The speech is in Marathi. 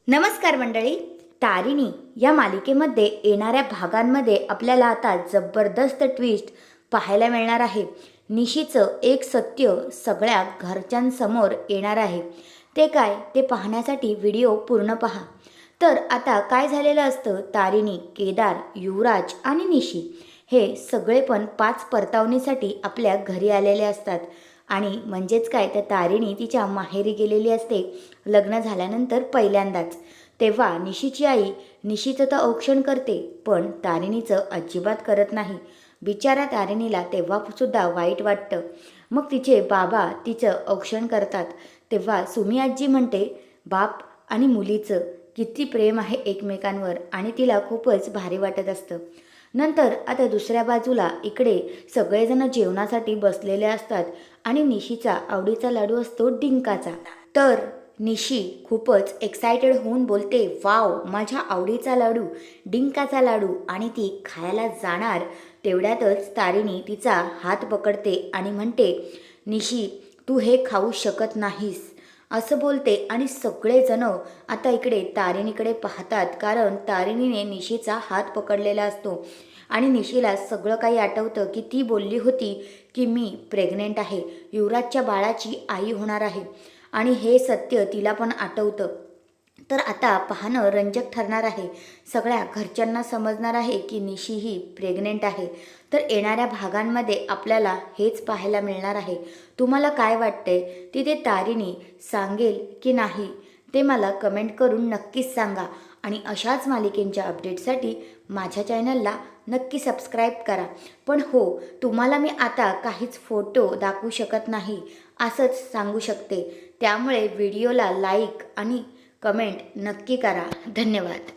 नमस्कार मंडळी. तारिणी या मालिकेमध्ये येणाऱ्या भागांमध्ये आपल्याला आता जबरदस्त ट्विस्ट पाहायला मिळणार आहे. निशीचं एक सत्य सगळ्या घरच्यांसमोर येणार आहे. ते काय ते पाहण्यासाठी व्हिडिओ पूर्ण पहा. तर आता काय झालेलं असतं, तारिणी, केदार, युवराज आणि निशी हे सगळे पण 5 परतावणीसाठी आपल्या घरी आलेले असतात. आणि म्हणजेच काय, तर तारिणी तिच्या माहेरी गेलेली असते लग्न झाल्यानंतर पहिल्यांदाच. तेव्हा निशीची आई निशीचं तर औक्षण करते, पण तारिणीचं अजिबात करत नाही. बिचारा तारिणीला तेव्हासुद्धा वाईट वाटतं. मग तिचे बाबा तिचं औक्षण करतात. तेव्हा सुमी आजी म्हणते, बाप आणि मुलीचं किती प्रेम आहे एकमेकांवर, आणि तिला खूपच भारी वाटत असतं. नंतर आता दुसऱ्या बाजूला इकडे सगळेजण जेवणासाठी बसलेले असतात आणि निशीचा आवडीचा लाडू असतो डिंकाचा. तर निशी खूपच एक्सायटेड होऊन बोलते, वाव, माझ्या आवडीचा लाडू, डिंकाचा लाडू, आणि ती खायला जाणार. तेवढ्यातच तारिणी तिचा हात पकडते आणि म्हणते, निशी, तू हे खाऊ शकत नाहीस, असं बोलते. आणि सगळेजण आता इकडे तारिणीकडे पाहतात, कारण तारिणीने निशीचा हात पकडलेला असतो आणि निशीला सगळं काही आठवतं की ती बोलली होती की मी प्रेग्नेंट आहे, युवराजच्या बाळाची आई होणार आहे, आणि हे सत्य तिला पण आठवतं. तर आता पाहणं रंजक ठरणार आहे. सगळ्या घरच्यांना समजणार आहे की निशी ही प्रेग्नेंट आहे. तर येणाऱ्या भागांमध्ये आपल्याला हेच पाहायला मिळणार आहे. तुम्हाला काय वाटतंय, तिथे तारिणी सांगेल की नाही ते मला कमेंट करून नक्कीच सांगा. आणि अशाच मालिकेंच्या अपडेटसाठी माझ्या चॅनलला नक्की सबस्क्राईब करा. पण हो, तुम्हाला मी आता काहीच फोटो दाखवू शकत नाही असंच सांगू शकते. त्यामुळे व्हिडिओला लाईक आणि कमेंट नक्की करा. धन्यवाद.